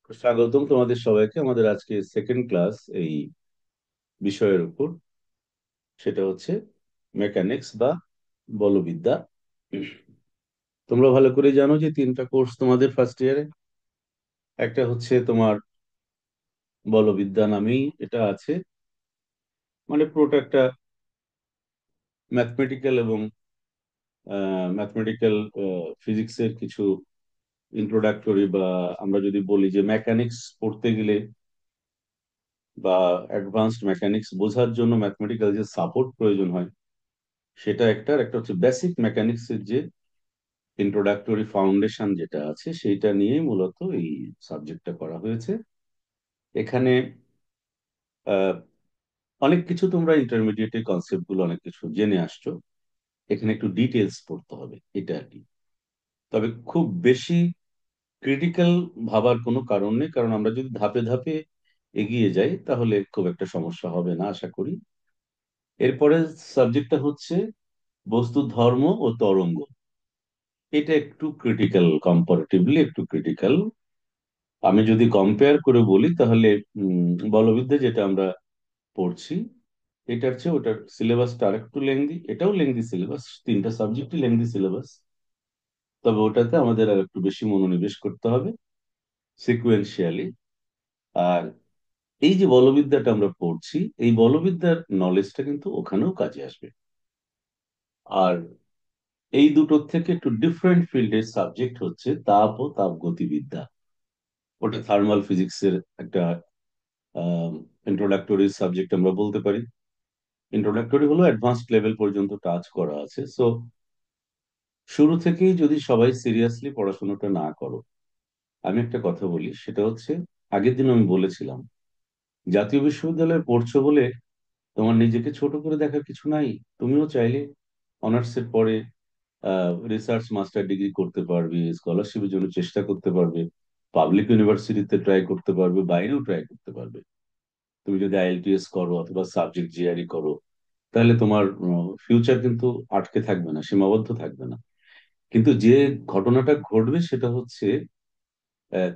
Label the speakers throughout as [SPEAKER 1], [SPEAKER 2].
[SPEAKER 1] স্বাগতম তোমাদের সবাইকে আমাদের আজকে সেকেন্ড ক্লাস এই বিষয়ের উপর। সেটা হচ্ছে মেকানিক্স বা বলবিদ্যা। তোমরা ভালো করে জানো যে তিনটা কোর্স তোমাদের ফার্স্ট ইয়ারে। একটা হচ্ছে তোমার বলবিদ্যা নামেই এটা আছে, মানে পুরোটা একটা ম্যাথমেটিক্যাল এবং ম্যাথমেটিক্যাল ফিজিক্সের কিছু ইন্ট্রোডাক্টরি, বা আমরা যদি বলি যে মেকানিক্স পড়তে গেলে বা অ্যাডভান্সড মেকানিক্স বোঝার জন্য ম্যাথমেটিক্যাল যে সাপোর্ট প্রয়োজন হয়, সেটা একটা আর একটা হচ্ছে বেসিক মেকানিক্সের যে ইন্ট্রোডাক্টরি ফাউন্ডেশন যেটা আছে সেইটা নিয়ে মূলত এই সাবজেক্টটা করা হয়েছে এখানে। আহ, অনেক কিছু তোমরা ইন্টারমিডিয়েটের কনসেপ্ট গুলো অনেক কিছু জেনে আসছো, এখানে একটু ডিটেলস পড়তে হবে এটা আর কি। তবে খুব বেশি ক্রিটিক্যাল ভাবার কোনো কারণ নেই, কারণ আমরা যদি ধাপে ধাপে এগিয়ে যাই তাহলে খুব একটা সমস্যা হবে না আশা করি। এরপরে সাবজেক্টটা হচ্ছে বস্তুর ধর্ম ও তরঙ্গ। এটা একটু ক্রিটিক্যাল, কম্পারেটিভলি একটু ক্রিটিক্যাল। আমি যদি কম্পেয়ার করে বলি তাহলে বলবিদ্যা যেটা আমরা পড়ছি এটার চেয়ে ওটার সিলেবাসটা আরেকটু লেংদি, এটাও লেংদি সিলেবাস, তিনটা সাবজেক্টই লেংদি সিলেবাস। তবে ওটাতে আমাদের আর একটু বেশি মনোনিবেশ করতে হবে সিকুয়েন্সিয়ালি। আর এই যে বলবিদ্যাটা আমরা পড়ছি, এই বলবিদ্যার নলেজটা কিন্তু ওখানেও কাজে আসবে। আর এই দুটোর থেকে একটু ডিফারেন্ট ফিল্ডের সাবজেক্ট হচ্ছে তাপ ও তাপগতিবিদ্যা। ওটা থার্মাল ফিজিক্সের একটা ইন্ট্রোডাক্টরি সাবজেক্ট আমরা বলতে পারি। ইন্ট্রোডাক্টরি হলো অ্যাডভান্সড লেভেল পর্যন্ত টাচ করা আছে। সো শুরু থেকেই যদি সবাই সিরিয়াসলি পড়াশোনাটা না করো, আমি একটা কথা বলি, সেটা হচ্ছে আগের দিন আমি বলেছিলাম জাতীয় বিশ্ববিদ্যালয়ে পড়ছো বলে তোমার নিজেকে ছোট করে দেখার কিছু নাই। তুমিও চাইলে অনার্সের পরে রিসার্চ মাস্টার ডিগ্রি করতে পারবে, স্কলারশিপের জন্য চেষ্টা করতে পারবে, পাবলিক ইউনিভার্সিটিতে ট্রাই করতে পারবে, বাইরেও ট্রাই করতে পারবে। তুমি যদি আইএলটিএস করো অথবা সাবজেক্ট জিআরই করো, তাহলে তোমার ফিউচার কিন্তু আটকে থাকবে না, সীমাবদ্ধ থাকবে না। কিন্তু যে ঘটনাটা ঘটবে সেটা হচ্ছে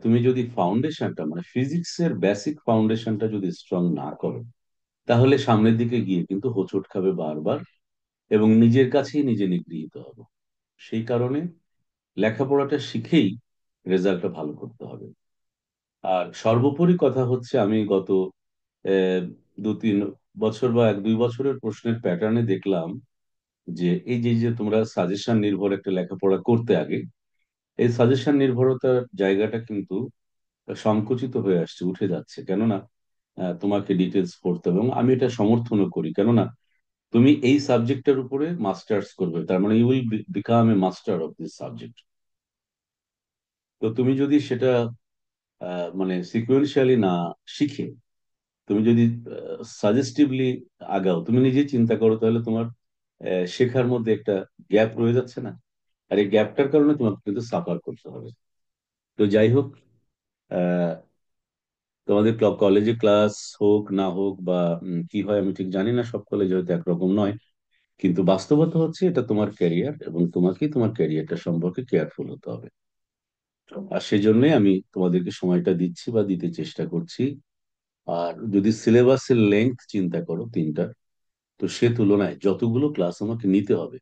[SPEAKER 1] তুমি যদি ফাউন্ডেশনটা মানে ফিজিক্সের বেসিক ফাউন্ডেশনটা যদি স্ট্রং না করো, তাহলে সামনের দিকে গিয়ে কিন্তু হোঁচট খাবে বারবার এবং নিজের কাছেই নিজে নিগৃহীত হবে। সেই কারণে লেখাপড়াটা শিখেই রেজাল্টটা ভালো করতে হবে। আর সর্বোপরি কথা হচ্ছে আমি গত আহ, 2-3 বছর বা 1-2 বছরের প্রশ্নের প্যাটার্নে দেখলাম যে এই যে যে তোমরা সাজেশন নির্ভর একটা লেখাপড়া করতে আগে, এই সাজেশন নির্ভরতার জায়গাটা কিন্তু সংকুচিত হয়ে আসছে, উঠে যাচ্ছে। কেননা তোমাকে ডিটেলস পড়তে হবে, এবং আমি এটা সমর্থনও করি। কেননা তুমি এই সাবজেক্টের উপরে মাস্টার্স করবে, তার মানে you will become a master of this subject. তো তুমি যদি সেটা মানে সিকুয়েন্সিয়ালি না শিখে তুমি যদি সাজেস্টিভলি আগাও, তুমি নিজে চিন্তা করো, তাহলে তোমার শেখার মধ্যে একটা গ্যাপ রয়ে যাচ্ছে না? আর এই গ্যাপটার কারণে তোমাকে কিন্তু সাফার করতে হবে। তো যাই হোক, আহ, তোমাদের কলেজে ক্লাস হোক না হোক বা কি হয় আমি ঠিক জানি না, সব কলেজে হয়তো একরকম নয়, কিন্তু বাস্তবতা হচ্ছে এটা তোমার ক্যারিয়ার এবং তোমাকেই তোমার ক্যারিয়ারটা সম্পর্কে কেয়ারফুল হতে হবে। আর সেজন্যই আমি তোমাদেরকে সময়টা দিচ্ছি বা দিতে চেষ্টা করছি। আর যদি সিলেবাসের লেন্থ চিন্তা করো তিনটা, তো সে তুলনায় যতগুলো ক্লাস আমাকে নিতে হবে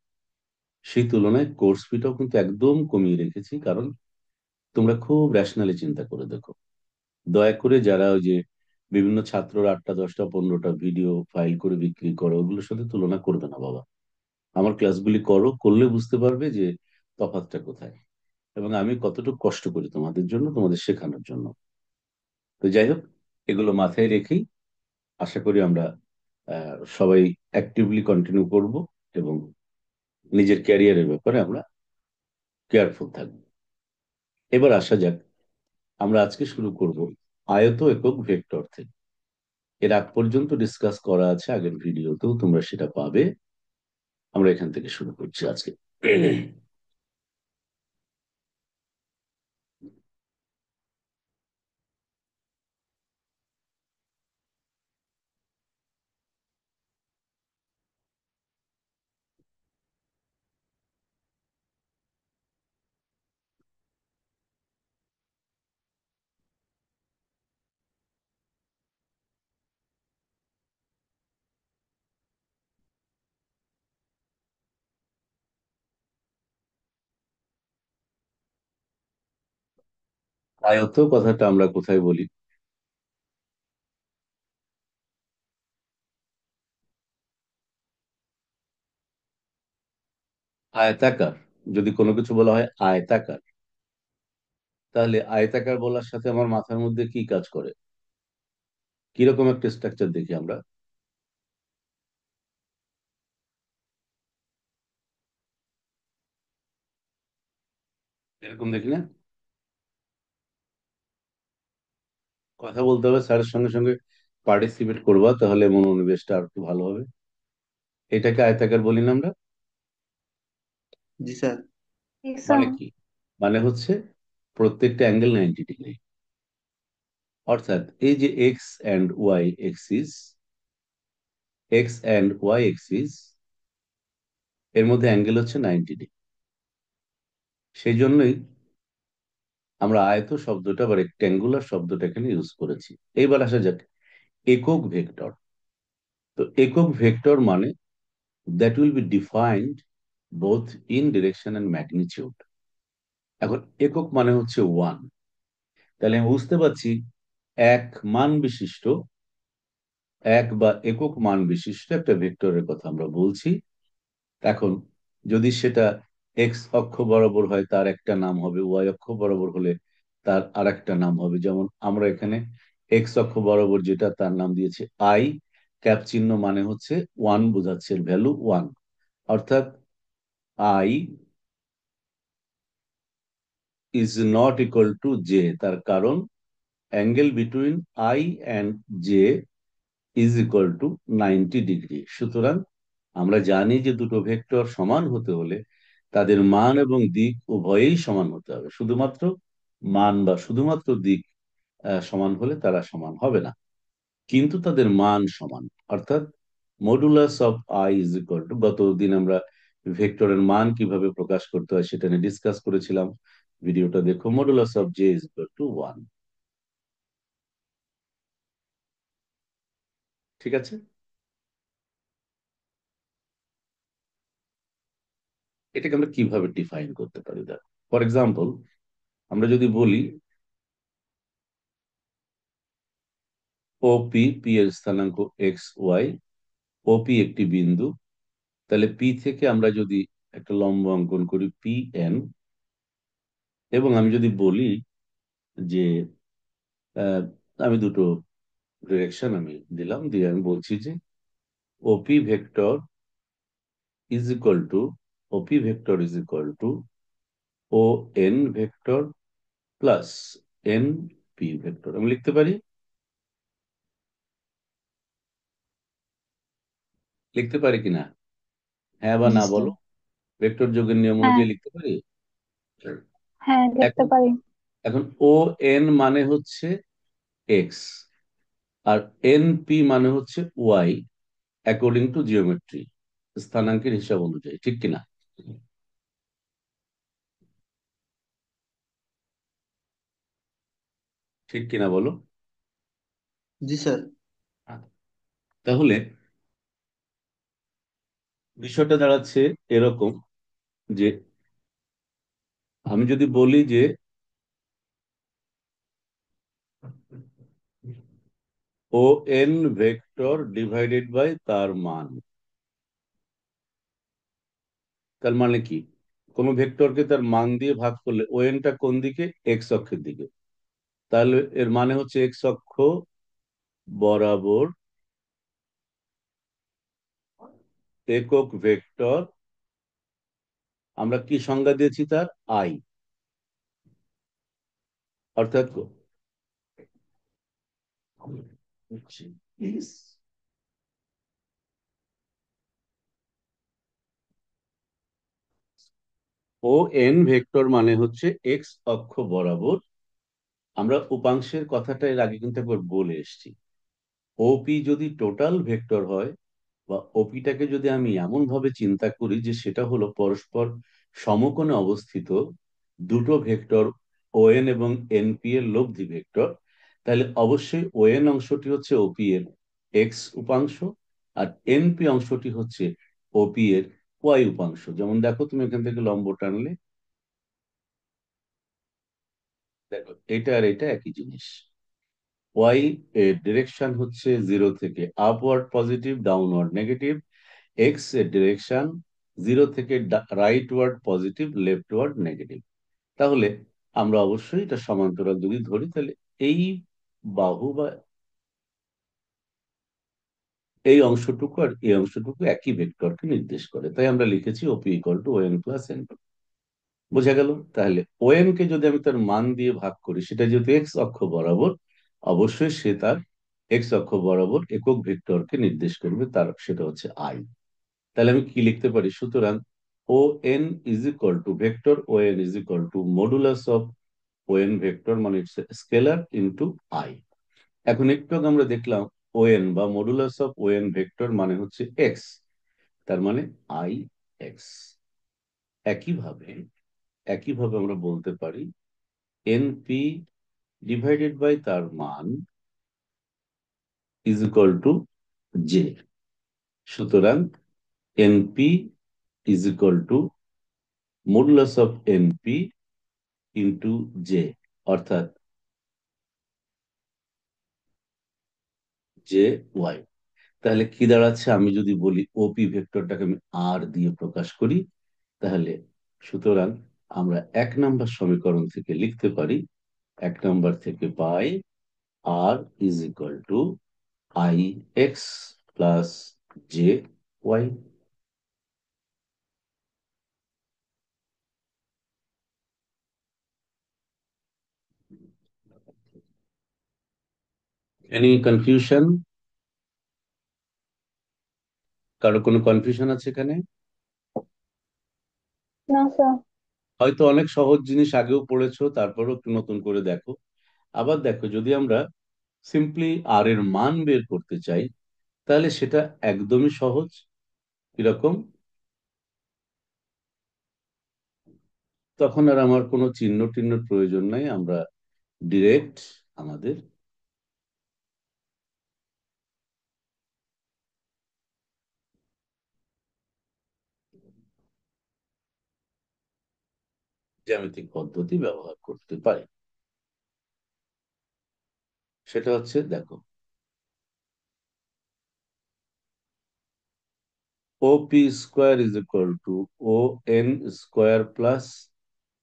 [SPEAKER 1] সেই তুলনায় কোর্স ফিটাও কিন্তু একদম কমিয়ে রেখেছি। কারণ তোমরা খুব র্যাশনালি চিন্তা করে দেখো, দয়া করে যারা ওই যে বিভিন্ন ছাত্ররা 8টা 10টা 15টা ভিডিও ফাইল করে বিক্রি করো, ওগুলোর সাথে তুলনা করবে না বাবা। আমার ক্লাসগুলি করো, করলে বুঝতে পারবে যে তফাৎটা কোথায় এবং আমি কতটুকু কষ্ট করি তোমাদের জন্য, তোমাদের শেখানোর জন্য। তো যাই হোক, এগুলো মাথায় রেখেই আশা করি আমরা সবাই অ্যাক্টিভলি কন্টিনিউ করব এবং নিজের ক্যারিয়ারের ব্যাপারে আমরা কেয়ারফুল থাকবো। এবার আসা যাক, আমরা আজকে শুরু করব আয়ত একক ভেক্টর থেকে। এর আগ পর্যন্ত ডিসকাস করা আছে আগের ভিডিওতেও, তোমরা সেটা পাবে। আমরা এখান থেকে শুরু করছি আজকে। আয়ত কথাটা আমরা কোথায় বলি? আয়তাকার। যদি কোনো কিছু বলা হয় আয়তাকার, তাহলে আয়তাকার বলার সাথে আমার মাথার মধ্যে কি কাজ করে? কিরকম একটা স্ট্রাকচার দেখি আমরা? এরকম দেখি না? কথা বলতে হবে স্যারের সঙ্গে সঙ্গে, পার্টিসিপেট করবা, তাহলে মনোনিবেশটা আর একটু ভালো হবে। এটাকে আয়তাকার বলি না আমরা?
[SPEAKER 2] জি স্যার।
[SPEAKER 1] মানে কি? মানে হচ্ছে প্রত্যেকটা অ্যাঙ্গেল 90 ডিগ্রি। অর্থাৎ এই যে এক্স অ্যান্ড ওয়াই এক্সিস, এর মধ্যে অ্যাঙ্গেল হচ্ছে 90 ডিগ্রি। সেই জন্যই আমরা আয়ত শব্দটা বা রেক্ট্যাঙ্গুলার শব্দটা এখানে ইউজ করেছি। এইবার আসা যাক একক ভেক্টর। তো একক ভেক্টর মানে that will be defined both in direction and magnitude. এখন একক মানে হচ্ছে ওয়ান। তাহলে আমি বুঝতে পারছি এক মান বিশিষ্ট, এক বা একক মান বিশিষ্ট একটা ভেক্টরের কথা আমরা বলছি। এখন যদি সেটা এক্স অক্ষ বরাবর হয় তার একটা নাম হবে, ওয়াই অক্ষ বরাবর হলে তার আর একটা নাম হবে। যেমন আমরা এখানে এক্স অক্ষ বরাবর যেটা, তার নাম দিয়েছে আই। ক্যাপ চিহ্ন মানে হচ্ছে ওয়ান বোঝাচ্ছে, ভ্যালু ওয়ান। অর্থাৎ I is not equal to J. তার কারণ angle between I and J is equal two 90 degree. সুতরাং আমরা জানি যে দুটো ভেক্টর সমান হতে হলে তাদের মান এবং দিক উভয়েই সমান হতে হবে। শুধুমাত্র মান বা শুধুমাত্র দিক সমান হলে তারা সমান হবে না, কিন্তু তাদের মান সমান। অর্থাৎ modulus of I is equal two, গতদিন আমরা ভেক্টরের মান কিভাবে প্রকাশ করতে হয় সেটা নিয়ে ডিসকাস করেছিলাম। ভিডিওটা দেখো। Modulus of J is equal two one. ঠিক আছে? এটাকে আমরা কিভাবে ডিফাইন করতে পারি? দেখ, ফর এক্সাম্পল, আমরা যদি বলি ওপি, পি এর স্থানাঙ্ক এক্স ওয়াই, ওপি একটি বিন্দু, তাহলে পি থেকে আমরা যদি একটা লম্ব অঙ্কন করি পি এন, এবং আমি যদি বলি যে আহ, আমি দুটো ডিরেকশন আমি দিলাম, দিয়ে আমি বলছি যে OP vector is equal to, OP vector is equal to O N vector plus N P vector. আমি লিখতে পারি? লিখতে পারি কিনা? হ্যাঁ বা
[SPEAKER 2] জি
[SPEAKER 1] না
[SPEAKER 2] স্যার।
[SPEAKER 1] বলো। ভেক্টর যোগের নিয়ম
[SPEAKER 3] হ্যাঁ,
[SPEAKER 1] অনুযায়ী লিখতে পারি?
[SPEAKER 3] হ্যাঁ লিখতে
[SPEAKER 1] এখন
[SPEAKER 3] পারি।
[SPEAKER 1] এখন ও এন মানে হচ্ছে এক্স, আর এন পি মানে হচ্ছে ওয়াই, অ্যাকর্ডিং টু জিওমেট্রি, স্থানাঙ্কের হিসাব অনুযায়ী। ঠিক কিনা? ঠিক কিনা বলো?
[SPEAKER 2] জি স্যার।
[SPEAKER 1] তাহলে বিষয়টা দাঁড়াচ্ছে এরকম যে আমি যদি বলি যে O N vector divided by তার মান, তার মানে কি? কোনো ভেক্টরকে তার মান দিয়ে ভাগ করলে ও এনটা কোন দিকে? এক্স অক্ষের দিকে। তাহলে এর মানে হচ্ছে এক্স অক্ষ বরাবর একক ভেক্টর। আমরা কি সংজ্ঞা দিয়েছি তার? আই। অর্থাৎ ও এন ভেক্টর মানে হচ্ছে এক্স অক্ষ বরাবর। আমরা উপাংশের কথাটা এর আগে কিন্তু একবার বলে এসেছি। ওপি যদি টোটাল ভেক্টর হয়, বা ওপিটাকে যদি আমি এমন ভাবে চিন্তা করি যে সেটা হলো পরস্পর সমকোণে অবস্থিত দুটো ভেক্টর ওএন এবং এনপি এর লব্ধি ভেক্টর, তাহলে অবশ্যই ওএন অংশটি হচ্ছে ওপি এর এক্স উপাংশ, আর এনপি অংশটি হচ্ছে ওপি এর ওয়াই উপাংশ। যেমন দেখো, তুমি এখান থেকে লম্ব টানলে দেখো, এটা আর এটা একই জিনিস। ওয়াই এর ডিরেকশন হচ্ছে জিরো থেকে upward positive, downward negative. X এর ডিরেকশন জিরো থেকে রাইটওয়ার্ড পজিটিভ, লেফটওয়ার্ড নেগেটিভ। তাহলে আমরা অবশ্যই এটা সমান্তরাল যদি ধরি, তাহলে এই বাহু বা এই অংশটুকু আর এই অংশটুকু একই ভেক্টরকে নির্দেশ করে, তাই আমরা লিখেছি OP equal to ON plus N. বোঝা গেল? তাহলে ওএন কে যদি আমি তার মান দিয়ে ভাগ করি, সেটা যেহেতু এক্স অক্ষ বরাবর, অবশ্যই সে তার এক্স অক্ষ বরাবর একক ভেক্টরকে নির্দেশ করবে, তার সেটা হচ্ছে আই। তাহলে আমি কি লিখতে পারি? সুতরাং O N is equal to vector O N is equal to modulus of O N vector, মানে ইটস স্কেলার ইন্টু আই। এখন একটু আগে আমরা দেখলাম ও এন বা modulus of O N vector মানে হচ্ছে এক্স, তার মানে আই এক্স। একইভাবে একইভাবে আমরা বলতে পারি এনপি ডিভাইডেড বাই তার মান ইজ ইকুয়াল টু জে। সুতরাং NP is equal to modulus of NP into J, অর্থাৎ জে ওয়াই। তাহলে কি দাঁড়াচ্ছে? আমি যদি বলি ওপি ভেক্টরটাকে আমি আর দিয়ে প্রকাশ করি, তাহলে সুতরাং আমরা 1 নম্বর সমীকরণ থেকে লিখতে পারি, 1 নম্বর থেকে পাই r is equal to i x plus J y. Any confusion? কারো কোনো কনফিউশন আছে এখানে?
[SPEAKER 3] না স্যার।
[SPEAKER 1] হয়তো অনেক সহজ জিনিস আগেও পড়েছো, তারপরও একটু নতুন করে দেখো। আবার দেখো, যদি আমরা সিম্পলি আর এর মান বের করতে চাই, তাহলে সেটা একদমই সহজ। কিরকম? তখন আর আমার কোনো চিহ্ন টিহ্ন প্রয়োজন নাই, আমরা ডিরেক্ট আমাদের জ্যামিতিক পদ্ধতি ব্যবহার করতে পারি। সেটা হচ্ছে, দেখো, O P square is equal to O N square plus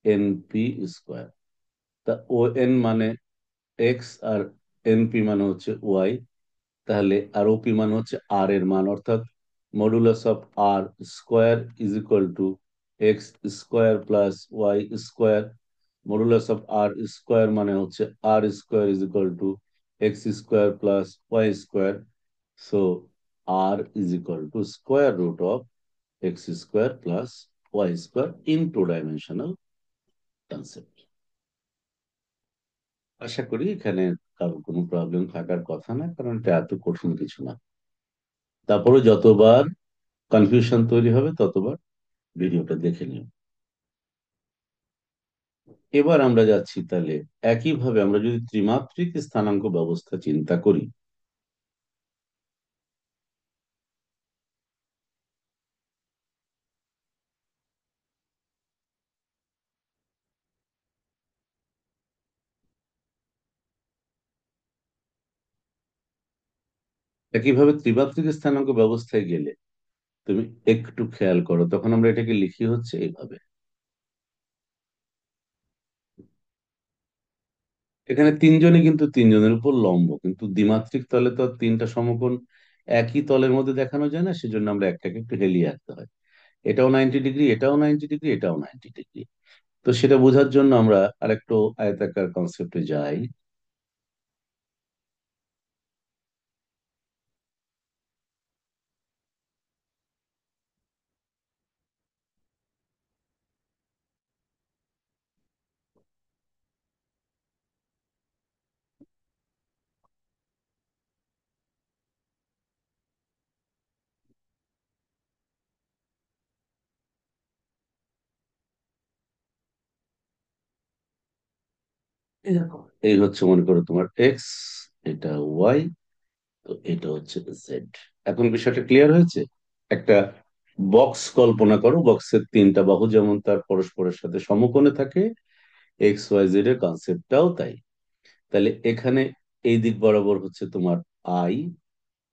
[SPEAKER 1] N P square. তা ও এন মানে এক্স আর এন পি মানে হচ্ছে ওয়াই। তাহলে আর ওপি মান হচ্ছে আর এর মান, অর্থাৎ modulus of r square is equal to x square plus y square. Modulus of r square মানে হচ্ছে r square is equal to x square plus y square. So r is equal to square root of x square plus y square in two dimensional concept. আশা করি এখানে কারোর কোনো problem থাকার কথা না, কারণ এটা এত কঠিন কিছু না। তারপরে যতবার কনফিউশন তৈরি হবে ততবার ভিডিওটা দেখে নিও। এবার আমরা যাচ্ছি, তাহলে একইভাবে আমরা যদি ত্রিমাত্রিক স্থানাঙ্ক ব্যবস্থা চিন্তা করি, একইভাবে ত্রিমাত্রিক স্থানাঙ্ক ব্যবস্থায় গেলে তুমি একটু খেয়াল করো, তখন আমরা এটাকে লিখি হচ্ছে এইভাবে। এখানে তিনজনই কিন্তু তিনজনের উপর লম্ব, কিন্তু দ্বিমাত্রিক তলে তো আর তিনটা সমকোণ একই তলের মধ্যে দেখানো যায় না, সেজন্য আমরা একটাকে একটু হেলিয়ে আঁকতে হয়। এটাও 90 ডিগ্রি, এটাও 90 ডিগ্রি, এটাও 90 ডিগ্রি। তো সেটা বোঝার জন্য আমরা আরেকটু আয়তাকার কনসেপ্টে যাই। এই দেখো, এই হচ্ছে মনে করো তোমার এক্স, এটা ওয়াই, তো এটা হচ্ছে জেড। এখন বিষয়টা ক্লিয়ার হয়েছে? একটা বক্স কল্পনা করো, বক্সের তিনটা বাহু যেমন তার পরস্পরের সাথে সমকোণে থাকে, এক্স ওয়াই জেড এর কনসেপ্টটাও তাই। তাহলে এখানে এই দিক বরাবর হচ্ছে তোমার আই,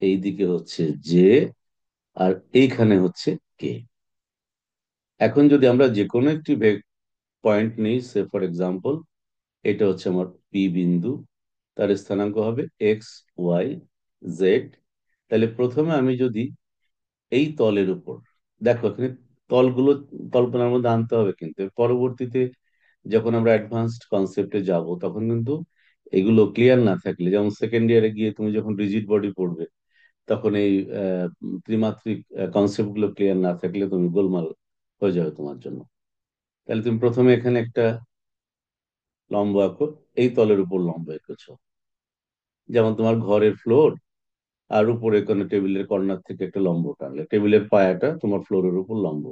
[SPEAKER 1] এই দিকে হচ্ছে জে, আর এইখানে হচ্ছে কে। এখন যদি আমরা যে কোনো একটি পয়েন্ট নিই, সে ফর এক্সাম্পল এটা হচ্ছে আমার পি বিন্দু, তার স্থানাঙ্ক হবে এক্স ওয়াই জেড। তাহলে প্রথমে আমি যদি এই তলের উপর, দেখো এখানে তলগুলো কল্পনার মধ্যে আনতে হবে, কিন্তু এর পরবর্তীতে যখন আমরা অ্যাডভান্সড কনসেপ্টে যাব তখন কিন্তু এগুলো ক্লিয়ার না থাকলে, যেমন সেকেন্ড ইয়ারে গিয়ে তুমি যখন রিজিড বডি পড়বে তখন এই ত্রিমাত্রিক কনসেপ্ট গুলো ক্লিয়ার না থাকলে তুমি গোলমাল হয়ে যাবে তোমার জন্য। তাহলে তুমি প্রথমে এখানে একটা লম্ব আঁকো, এই তলের উপর লম্ব এঁকেছো, যেমন তোমার ঘরের ফ্লোর, আর উপরে কোনো টেবিলের কর্নার থেকে একটা লম্ব টানলে টেবিলের পায়াটা তোমার ফ্লোরের উপর লম্ব।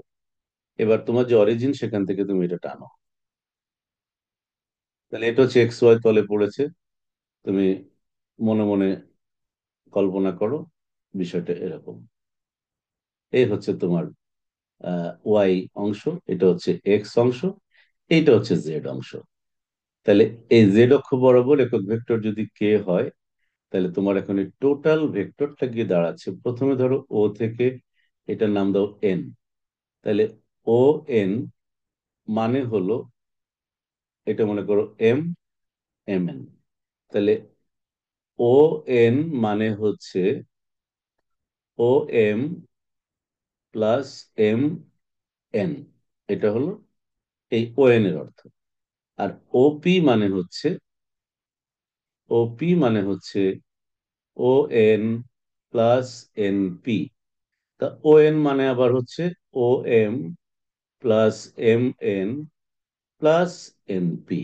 [SPEAKER 1] এবার তোমার যে অরিজিন সেখান থেকে তুমি এটা টানো। তাহলে এটা হচ্ছে এক্স ওয়াই তলে পড়েছে। তুমি মনে মনে কল্পনা করো বিষয়টা এরকম। এই হচ্ছে তোমার ওয়াই অংশ, এটা হচ্ছে এক্স অংশ, এইটা হচ্ছে জেড অংশ। তাহলে এই জেড অক্ষ বরাবর একক ভেক্টর যদি কে হয়, তাহলে তোমার এখন এই টোটাল ভেক্টরটা গিয়ে দাঁড়াচ্ছে, প্রথমে ধরো ও থেকে এটার নাম দাও এন। তাহলে ও এন মানে হলো, এটা মনে করো এম, এম এন। তাহলে ও এন মানে হচ্ছে O M plus M N, এটা হলো এই ও এন এর অর্থ। আর ওপি মানে হচ্ছে, ওপি মানে হচ্ছে O N plus N P. তা ও এন মানে আবার হচ্ছে O M plus M N plus N P.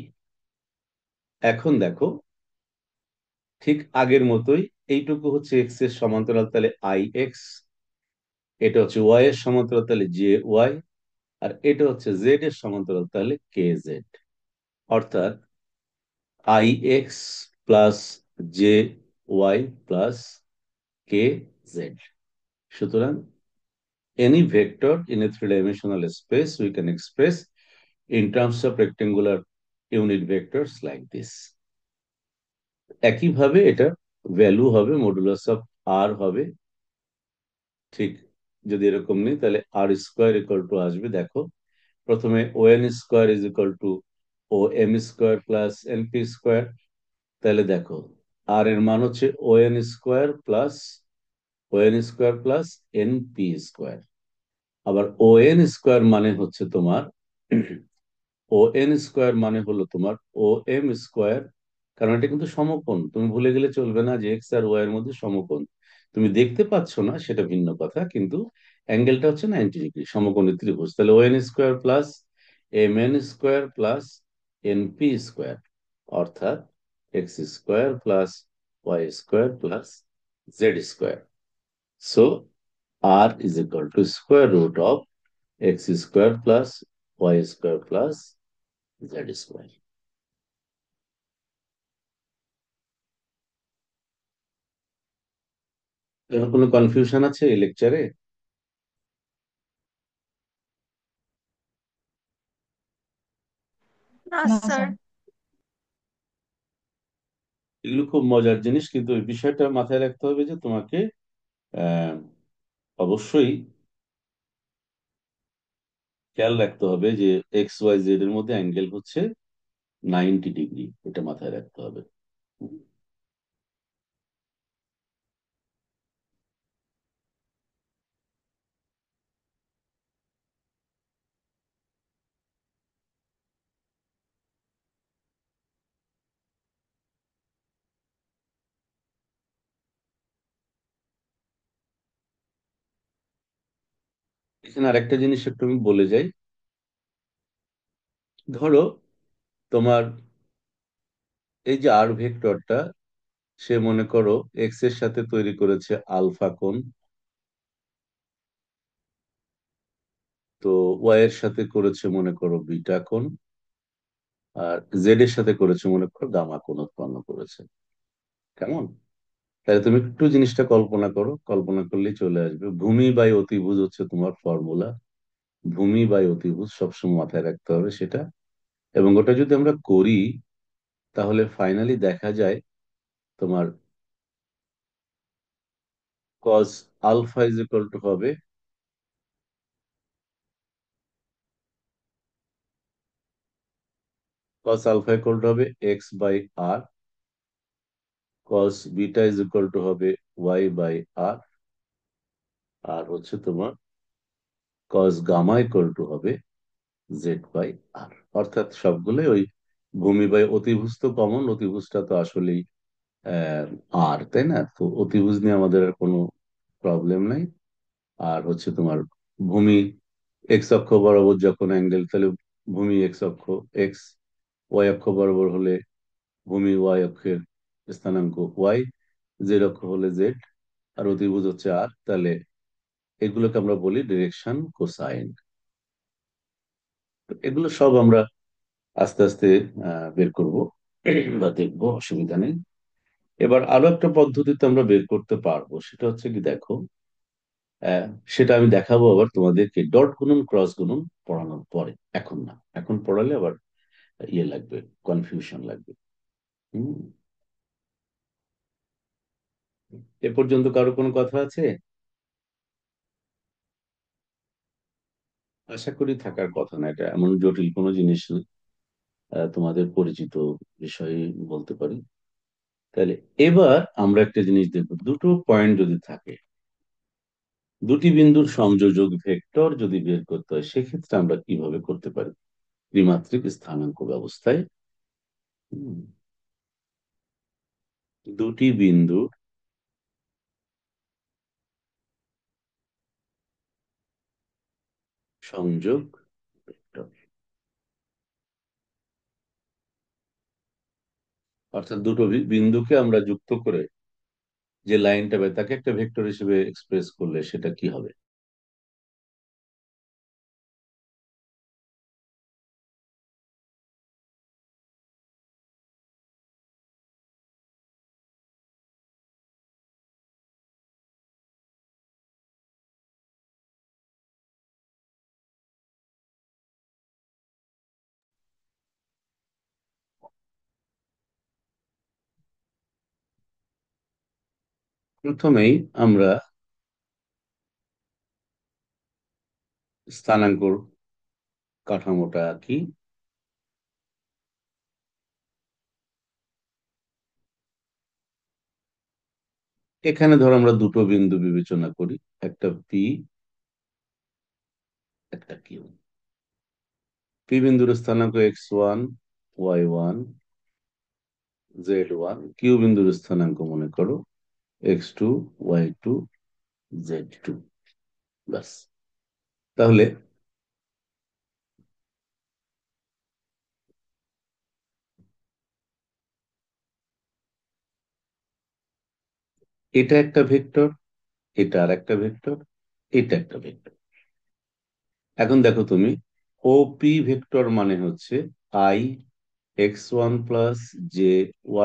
[SPEAKER 1] এখন দেখো ঠিক আগের মতোই, এইটুকু হচ্ছে এক্স এর সমান্তরাল, তাহলে আই এক্স, এটা হচ্ছে ওয়াই এর সমান্তরাল, তাহলে জে ওয়াই, আর এটা হচ্ছে জেড এর সমান্তরাল, তাহলে কে জেড। অর্থাৎ I x plus J Y plus K Z. সুতরাং any vector in a three-dimensional space we can express in terms of rectangular unit vectors like this. একইভাবে এটা ভ্যালু হবে মডুলাস অফ আর হবে ঠিক, যদি এরকম নেই তাহলে আর স্কোয়ার ইকুয়াল টু আসবে, দেখো প্রথমে O N square is equal to O M square plus N P square. তাহলে দেখো আর এর মান হচ্ছে O N square plus O N square plus N P square. আবার ও এন স্কোয়ার মানে হচ্ছে তোমার ও এন স্কোয়ার মানে হলো তোমার ও এম স্কোয়ার, কারণ এটা কিন্তু সমকোণ, তুমি ভুলে গেলে চলবে না যে এক্স আর ওয়াই এর মধ্যে সমকোণ। তুমি দেখতে পাচ্ছ না সেটা ভিন্ন কথা, কিন্তু অ্যাঙ্গেলটা হচ্ছে 90 ডিগ্রি, সমকোণী ত্রিভুজ। তাহলে O N square plus M N square plus N P square, অর্থাৎ x square plus y square plus z square. So r is equal to square root of x square plus y square plus z square. কোনো confusion আছে এই লেকচারে?
[SPEAKER 3] না
[SPEAKER 4] না
[SPEAKER 3] sir.
[SPEAKER 4] Sir.
[SPEAKER 1] এগুলো খুব মজার জিনিস, কিন্তু ওই বিষয়টা মাথায় রাখতে হবে যে তোমাকে আহ, অবশ্যই খেয়াল রাখতে হবে যে এক্স ওয়াই জেড এর মধ্যে অ্যাঙ্গেল হচ্ছে 90 ডিগ্রি, এটা মাথায় রাখতে হবে। এখানে আরেকটা জিনিস একটু আমি বলে যাই। ধরো তোমার এই যে আর ভেক্টরটা, সে মনে করো এক্স এর সাথে তৈরি করেছে আলফা কোণ, তো ওয়াই এর সাথে করেছে মনে করো বিটা কোণ, আর জেড এর সাথে করেছে মনে করো গামা কোণ উৎপন্ন করেছে। কেমন? তাহলে তুমি একটু জিনিসটা কল্পনা করো, কল্পনা করলেই চলে আসবে। ভূমি বাই অতিভুজ হচ্ছে তোমার ফর্মুলা, ভূমি বাই অতিভুজ সবসময় মাথায় রাখতে হবে সেটা। এবং ওটা যদি আমরা করি তাহলে ফাইনালি দেখা যায় তোমার cos alpha is equal to হবে কস আলফা ইকুয়াল টু হবে X by R, cos beta is equal to হবে ওয়াই বাই আর, আর হচ্ছে তোমার কস গামা ইকুয়াল টু হবে জেড বাই আর। অর্থাৎ সবগুলোই ওই ভূমি বাই অতিভুজ তো কমন, অতিভুজটা তো আসলেই আহ, আর, তাই না? তো অতিভুজ নিয়ে আমাদের আর কোনো প্রবলেম নাই। আর হচ্ছে তোমার ভূমি এক্স অক্ষ বরাবর যখন অ্যাঙ্গেল, তাহলে ভূমি এক্স অক্ষ এক্স, ওয়াই অক্ষ বরাবর হলে ভূমি ওয়াই অক্ষের স্থানাঙ্ক ওয়াই, জেড অক্ষ হলে জেড, আর অতিভুজ হচ্ছে আর। তাহলে এগুলোকে আমরা বলি ডিরেকশন কোসাইন। এগুলো সব আমরা আস্তে আস্তে বের করব বা দেখবো, অসুবিধা নেই। এবার আরো একটা পদ্ধতিতে আমরা বের করতে পারবো, সেটা হচ্ছে কি দেখো, আহ, সেটা আমি দেখাবো আবার তোমাদেরকে ডট গুণন ক্রস গুণন পড়ানোর পরে, এখন না। এখন পড়ালে আবার ইয়ে লাগবে, কনফিউশন লাগবে। হুম। এ পর্যন্ত কারো কোনো কথা আছে? আশা করি থাকার কথা না, এটা এমন জটিল কোনো জিনিস না। তোমাদের পরিচিত বিষয় বলতে পারি। তাহলে এবার আমরা একটা জিনিস দেখবো, দুটো পয়েন্ট যদি থাকে, দুটি বিন্দুর সংযোজক ভেক্টর যদি বের করতে হয়, সেক্ষেত্রে আমরা কিভাবে করতে পারি ত্রিমাত্রিক স্থানাঙ্ক ব্যবস্থায়। হুম, দুটি বিন্দুর সংযোগ ভেক্টর, অর্থাৎ দুটো বিন্দুকে আমরা যুক্ত করে যে লাইনটা পাই তাকে একটা ভেক্টর হিসেবে এক্সপ্রেস করলে সেটা কি হবে? প্রথমেই আমরা স্থানাঙ্ক কাঠামোটা আঁকি। এখানে ধরো আমরা দুটো বিন্দু বিবেচনা করি, একটা পি, একটা কিউ। পি বিন্দুর স্থানাঙ্ক x1 y1 z1, কিউ বিন্দুর স্থানাঙ্ক মনে করো x2 y2 z2। ব্যাস। তাহলে এটা একটা ভেক্টর, এটা আর একটা ভেক্টর, এটা একটা ভেক্টর। এখন দেখো তুমি, ওপি ভেক্টর মানে হচ্ছে i x1 plus j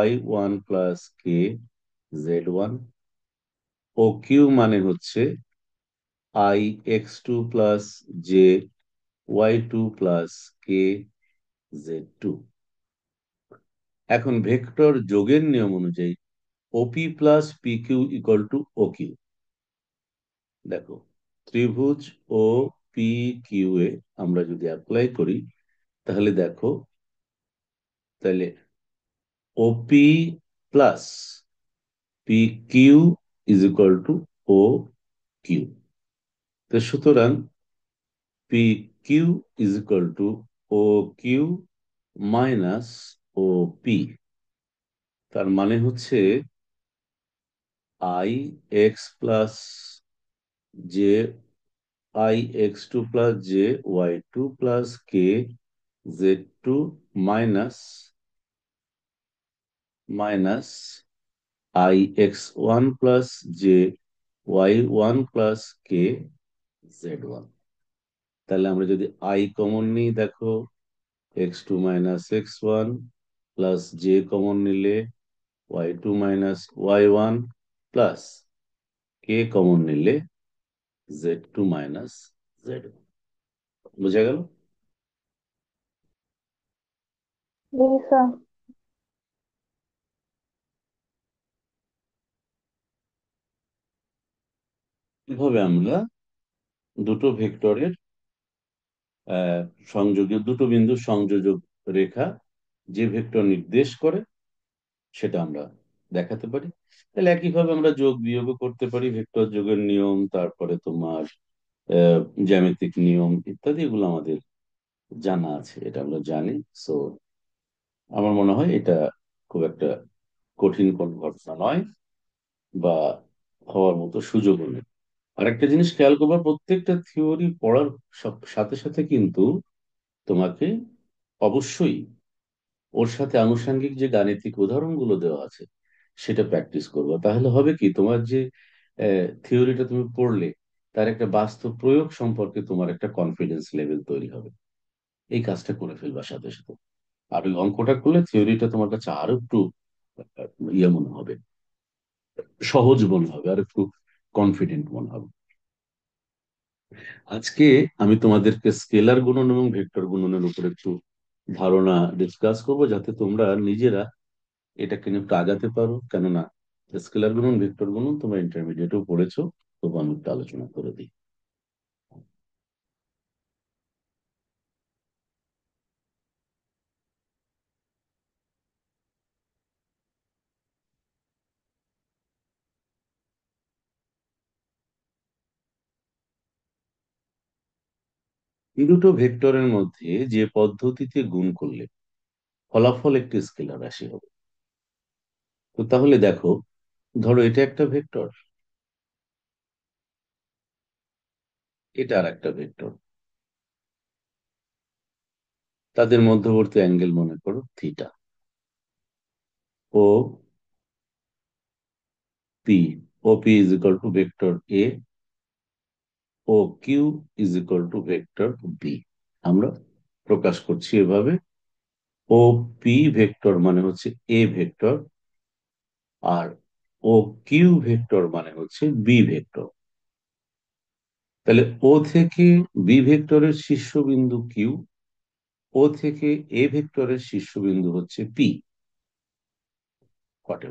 [SPEAKER 1] y1 plus k z1, O Q মানে হচ্ছে i x2 plus j y2 plus k z2। এখন ভেক্টর যোগের নিয়ম অনুযায়ী OP plus P Q equal to O Q. দেখো, ত্রিভুজ ও পি কিউ এ আমরা যদি অ্যাপ্লাই করি, তাহলে দেখো, তাহলে OP plus P Q is equal to O Q. তো সুতরাং P Q is equal to O Q minus O P. তার মানে হচ্ছে i x plus j i x2 plus j y2 plus k z2 minus minus i x1 plus j y1 plus k z1। তাহলে আমরা যদি I common নিই, দেখো x2 minus x1 plus J common নিলে y2 minus y1 plus কে common নিলে z2 minus z1। বুঝা গেল?
[SPEAKER 3] জি sir.
[SPEAKER 1] এভাবে আমরা দুটো ভেক্টরের আহ সংযোগীয় দুটো বিন্দুর সংযোজক রেখা যে ভেক্টর নির্দেশ করে সেটা আমরা দেখাতে পারি। তাহলে একইভাবে আমরা যোগ বিয়োগও করতে পারি, ভেক্টর যোগের নিয়ম, তারপরে তোমার জ্যামিতিক নিয়ম ইত্যাদি, এগুলো আমাদের জানা আছে, এটা আমরা জানি। সো আমার মনে হয় এটা খুব একটা কঠিন কোন ঘটনা নয়, বা হওয়ার মতো সুযোগও নেই। আরেকটা জিনিস খেয়াল করবা, প্রত্যেকটা থিওরি পড়ার সাথে সাথে কিন্তু তোমাকে অবশ্যই ওর সাথে আনুষঙ্গিক যে গাণিতিক উদাহরণগুলো দেওয়া আছে সেটা প্র্যাকটিস করবে। তাহলে হবে কি, তোমার যে থিওরিটা তুমি পড়লে তার একটা বাস্তব প্রয়োগ সম্পর্কে তোমার একটা কনফিডেন্স লেভেল তৈরি হবে। এই কাজটা করে ফেলবার সাথে সাথে আর ওই অঙ্কটা করলে থিওরিটা তোমার কাছে আরো একটু ইয়ে মনে হবে, সহজ মনে হবে, আর একটু কনফিডেন্ট মনে হবে। আজকে আমি তোমাদেরকে স্কেলার গুণন এবং ভেক্টর গুণনের উপর একটু ধারণা ডিসকাস করবো, যাতে তোমরা নিজেরা এটাকে নিয়ে একটু আগাতে পারো। কেননা স্কেলার গুণন ভেক্টর গুণন তোমরা ইন্টারমিডিয়েটেও পড়েছো, তবু আমি একটু আলোচনা করে দিই। দুটো ভেক্টরের মধ্যে যে পদ্ধতিতে গুণ করলে ফলাফল একটি স্কেলার রাশি হবে। তো তাহলে দেখো, ধরো এটা একটা ভেক্টর, এটা আর একটা ভেক্টর, তাদের মধ্যবর্তী অ্যাঙ্গেল মনে করো theta. O P, O P is equal to vector A, O Q is equal to vector B. আমরা প্রকাশ করছি এভাবে, ও পি ভেক্টর মানে হচ্ছে এ ভেক্টর, আর ও কিউ ভেক্টর মানে হচ্ছে বি ভেক্টর। তাহলে ও থেকে বি ভেক্টরের শীর্ষবিন্দু কিউ, ও থেকে এ ভেক্টরের শীর্ষবিন্দু হচ্ছে পি, হোয়াট।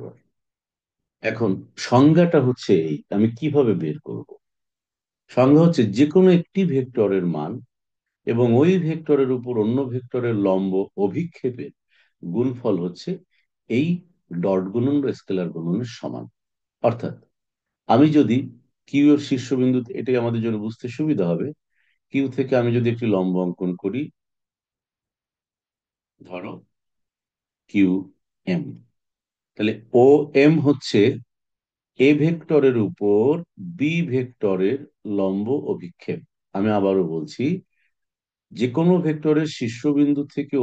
[SPEAKER 1] এখন সংজ্ঞাটা হচ্ছে এই, আমি কিভাবে বের করব? সংজ্ঞা হচ্ছে যে কোনো একটি ভেক্টরের মান এবং ওই ভেক্টরের উপর অন্য ভেক্টরের লম্ব অভিক্ষেপের গুণফল হচ্ছে এই ডট গুণন বা স্কেলার গুণনের সমান। অর্থাৎ আমি যদি কিউ এর শীর্ষবিন্দু, এটাই আমাদের জন্য বুঝতে সুবিধা হবে, কিউ থেকে আমি যদি একটি লম্ব অঙ্কন করি, ধরো কিউ এম, তাহলে ও এম হচ্ছে এ ভেক্টরের উপর বি ভেক্টরের লম্ব অভিক্ষেপ। আমি আবারও বলছি, যে কোনো ভেক্টরের শীর্ষবিন্দু থেকে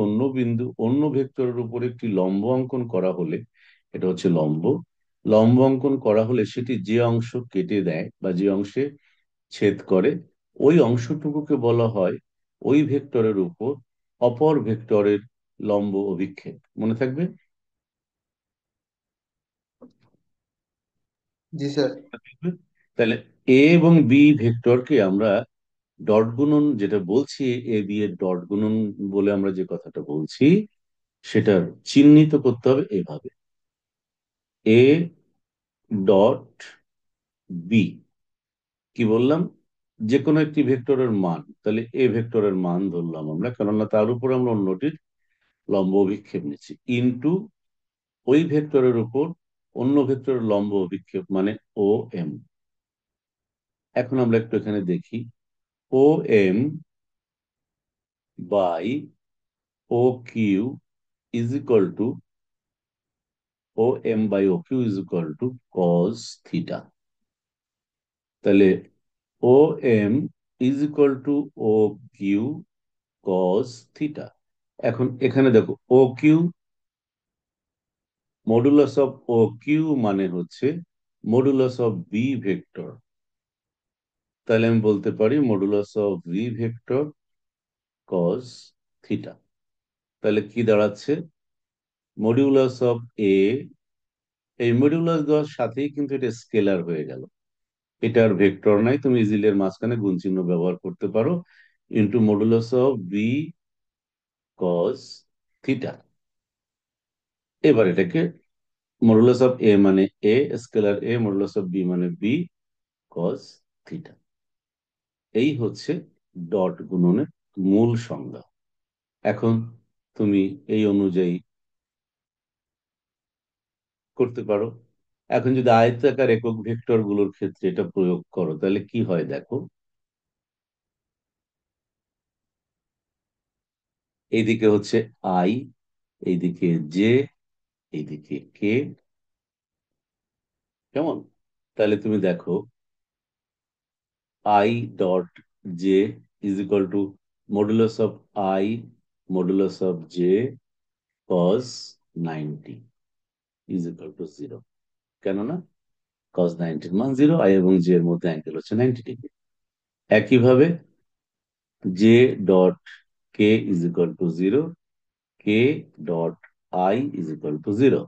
[SPEAKER 1] অন্য ভেক্টরের উপর একটি লম্ব অঙ্কন করা হলে, এটা হচ্ছে লম্ব, লম্ব অঙ্কন করা হলে সেটি যে অংশ কেটে দেয় বা যে অংশে ছেদ করে, ওই অংশটুকুকে বলা হয় ওই ভেক্টরের উপর অপর ভেক্টরের লম্ব অভিক্ষেপ। মনে থাকবে?
[SPEAKER 2] জি স্যার।
[SPEAKER 1] তাহলে এ এবং বি ভেক্টরকে আমরা ডট গুণন যেটা বলছি, এ বি এর ডট গুণন বলে আমরা যে কথাটা বলছি, সেটার চিহ্নিত করতে হবে এভাবে, এ ডট বি। কি বললাম? যে কোনো একটি ভেক্টরের মান, তাহলে এ ভেক্টরের মান ধরলাম আমরা, কেননা তার উপর আমরা অন্যটির লম্ব অভিক্ষেপ নিচ্ছি, ইন্টু ওই ভেক্টরের উপর অন্য ভেক্টরের লম্ব অভিক্ষেপ মানে ও এম। এখন আমরা একটু এখানে দেখি, O M by O Q is equal to, O M by O Q is equal to cos theta. তাহলে O M is equal to O Q cos theta. এখন এখানে দেখো, O Q modulus of O Q মানে হচ্ছে modulus of B vector. তাহলে আমি বলতে পারি modulus of V vector cos theta. তাহলে কি দাঁড়াচ্ছে? মডিউলাস অফ এ, এই মডিউলাস দেওয়ার সাথেই কিন্তু এটা স্কেলার হয়ে গেল, এটার ভেক্টর নাই, তুমি ইজিলি এর মাঝখানে গুণ চিহ্ন ব্যবহার করতে পারো, into modulus of b cos theta. এবার এটাকে মডুলাস অফ এ মানে a scalar a, modulus of b মানে বি কস থিটা। এই হচ্ছে ডট গুণনের মূল সংজ্ঞা। এখন তুমি এই অনুযায়ী করতে পারো। এখন যদি আয়তাকার একক ভেক্টর গুলোর ক্ষেত্রে এটা প্রয়োগ করো তাহলে কি হয় দেখো। এইদিকে হচ্ছে আই, এইদিকে জে, এইদিকে কে, কেমন? তাহলে তুমি দেখো I dot J is equal to modulus of I modulus of J cos 90 is equal two zero. কেননা কস 90 মান জিরো, আই এবং জে এর মধ্যে অ্যাঙ্গেল হচ্ছে 90 ডিগ্রি। একইভাবে J dot K is equal two zero, K dot I is equal two zero.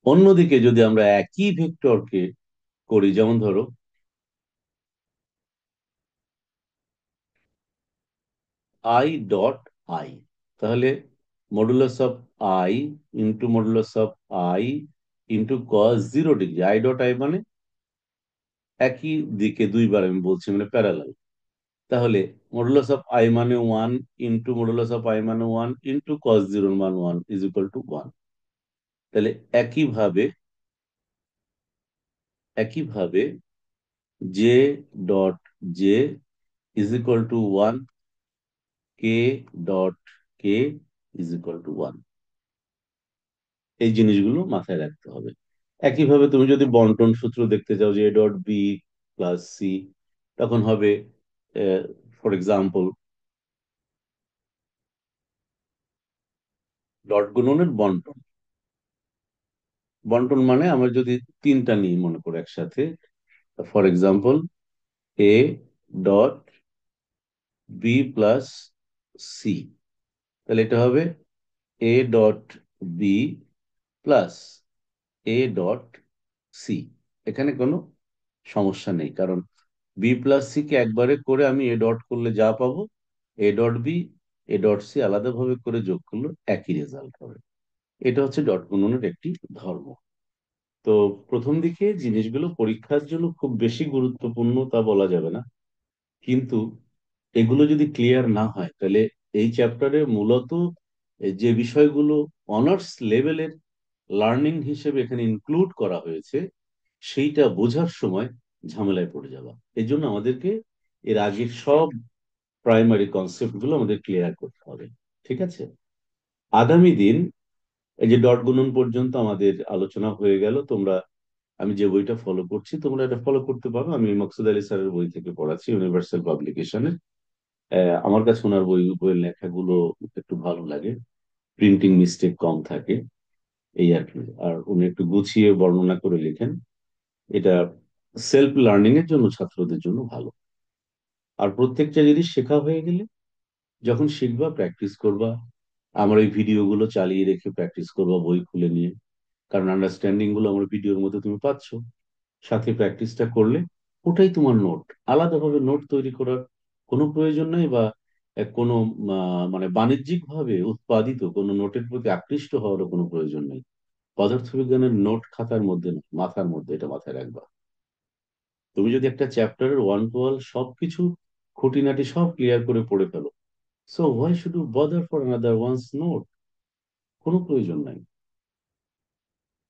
[SPEAKER 1] অন্যদিকে যদি আমরা একই ভেক্টরকে করি, যেমন ধরো আই ডট আই, তাহলে modulus of I into modulus of I into cos 0 degree. I dot I মানে একই দিকে দুইবার আমি বলছি, মানে প্যারালাল। তাহলে মডুলাস অফ আই মানে 1 ইন্টু মডুলাস অফ আই মানে 1 ইন্টু কস 0 মান 1 ইজ ইকুয়াল টু 1। তাহলে একইভাবে একইভাবে J dot J is equal two 1, K dot K is equal two 1। এই জিনিসগুলো মাথায় রাখতে হবে। একইভাবে তুমি যদি বন্টন সূত্র দেখতে চাও যে A dot B plus C, তখন হবে ফর এক্সাম্পল ডট গুণনের বন্টন। বন্টন মানে আমরা যদি তিনটা নিই মনে করো একসাথে, for example A dot B plus C, তাহলে এটা হবে A dot B plus A dot C. এখানে কোনো সমস্যা নেই, কারণ বি প্লাস সি কে একবারে করে আমি এ ডট করলে যা পাবো, A dot B A dot C আলাদাভাবে করে যোগ করলে একই রেজাল্ট হবে। এটা হচ্ছে ডট গুণনের একটি ধর্ম। তো প্রথম দিকে জিনিসগুলো পরীক্ষার জন্য খুব বেশি গুরুত্বপূর্ণ তা বলা যাবে না, কিন্তু এগুলো যদি ক্লিয়ার না হয় তাহলে এই চ্যাপ্টারে মূলত যে বিষয়গুলো অনার্স লেভেলের লার্নিং হিসেবে এখানে ইনক্লুড করা হয়েছে সেইটা বোঝার সময় ঝামেলায় পড়ে যাওয়া। এই জন্য আমাদেরকে এর আগের সব প্রাইমারি কনসেপ্ট গুলো আমাদের ক্লিয়ার করতে হবে। ঠিক আছে? আগামী দিন এই যে ডট গুণন পর্যন্ত আমাদের আলোচনা হয়ে গেল। তোমরা, আমি যে বইটা ফলো করছি তোমরা এটা ফলো করতে পারো। আমি মকসুদ আলী স্যারের বই থেকে পড়াচ্ছি, ইউনিভার্সাল পাবলিকেশনের। আমার কাছে ওনার বইয়ের লেখাগুলো একটু ভালো লাগে, প্রিন্টিং মিস্টেক কম থাকে, এই আর কি। আর উনি একটু গুছিয়ে বর্ণনা করে লেখেন। এটা সেলফ লার্নিং এর জন্য, ছাত্রদের জন্য ভালো। আর প্রত্যেকটা জিনিস শেখা হয়ে গেলে যখন শিখবা প্র্যাকটিস করবা। আমার এই ভিডিওগুলো চালিয়ে রেখে প্র্যাকটিস করবা বই খুলে নিয়ে, কারণ আন্ডারস্ট্যান্ডিং গুলো আমার ভিডিওর মধ্যে তুমি পাচ্ছ। সাথে প্র্যাকটিসটা করলে ওটাই তোমার নোট। আলাদাভাবে নোট তৈরি করার কোনো প্রয়োজন নেই, বা কোনো মানে বাণিজ্যিক ভাবে উৎপাদিত কোনো নোটের প্রতি আকৃষ্ট হওয়ারও কোনো প্রয়োজন নেই। পদার্থবিজ্ঞানের নোট খাতার মধ্যে না, মাথার মধ্যে, এটা মাথায় রাখবা। তুমি যদি একটা চ্যাপ্টারের ওয়ান টু অল সবকিছু খুঁটিনাটি সব ক্লিয়ার করে পড়ে ফেলো, so why should you bother for another once note? কোনো প্রয়োজন নাই।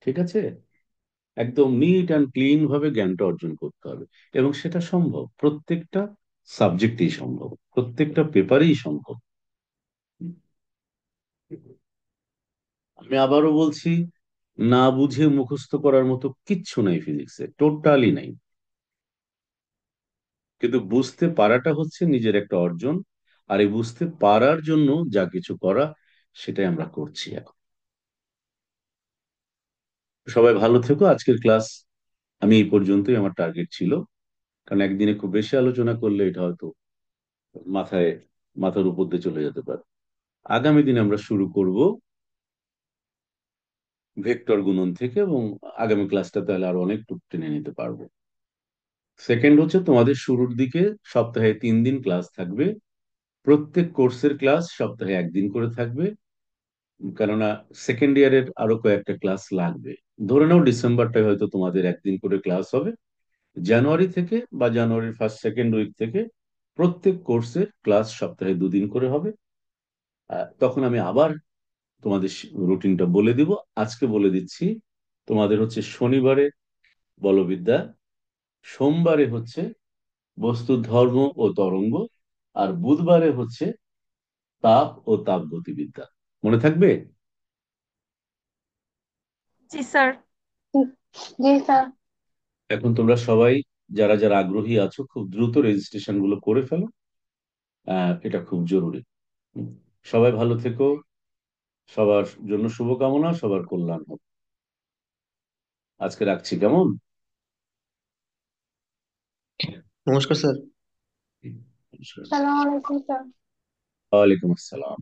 [SPEAKER 1] ঠিক আছে? একদম নিট অ্যান্ড ক্লিন ভাবে জ্ঞানটা অর্জন করতে হবে, এবং সেটা সম্ভব, প্রত্যেকটা সাবজেক্টেই সম্ভব, প্রত্যেকটা পেপারেই সম্ভব। আমি আবারও বলছি, না বুঝে মুখস্থ করার মতো কিচ্ছু নাই ফিজিক্সে, টোটালি নাই। কিন্তু বুঝতে পারাটা হচ্ছে নিজের একটা অর্জন। আর এই বুঝতে পারার জন্য যা কিছু করা, সেটাই আমরা করছি এখন। সবাই ভালো থেকো। আজকের ক্লাস আমি এই পর্যন্তই, আমার টার্গেট ছিল, কারণ একদিনে খুব বেশি আলোচনা করলে এটা হয়তো মাথায় মাথার উপর দিয়ে চলে যেতে পারে। আগামী দিনে আমরা শুরু করব ভেক্টর গুণন থেকে, এবং আগামী ক্লাসটা তাহলে আরো অনেক টুক টেনে নিতে পারবো। সেকেন্ড হচ্ছে তোমাদের শুরুর দিকে সপ্তাহে 3 দিন ক্লাস থাকবে। প্রত্যেক কোর্সের ক্লাস সপ্তাহে একদিন করে থাকবে। কেননা সেকেন্ড ইয়ারের আরো কয়েকটা ক্লাস লাগবে। ধরে নাও ডিসেম্বরটায় হয়তো তোমাদের একদিন করে ক্লাস হবে। জানুয়ারি থেকে বা জানুয়ারির ফার্স্ট সেকেন্ড উইক থেকে প্রত্যেক কোর্সের ক্লাস সপ্তাহে 2 দিন করে হবে। তখন আমি আবার তোমাদের রুটিনটা বলে দিব। আজকে বলে দিচ্ছি, তোমাদের হচ্ছে শনিবারে বলবিদ্যা, সোমবারে হচ্ছে বস্তুর ধর্ম ও তরঙ্গ, আর বুধবারে হচ্ছে তাপ ও তাপগতিবিদ্যা। মনে থাকবে?
[SPEAKER 3] জি স্যার। জি স্যার।
[SPEAKER 1] এখন তোমরা সবাই যারা যারা আগ্রহী আছো খুব দ্রুত রেজিস্ট্রেশন গুলো করে ফেলো। এটা খুব জরুরি। হুম। সবাই ভালো থেকো। সবার জন্য শুভকামনা, সবার কল্যাণ হোক। আজকে রাখছি, কেমন?
[SPEAKER 2] নমস্কার স্যার।
[SPEAKER 1] নমস্কার।
[SPEAKER 3] সালাম আলাইকুম স্যার।
[SPEAKER 1] ওয়ালাইকুম আসসালাম।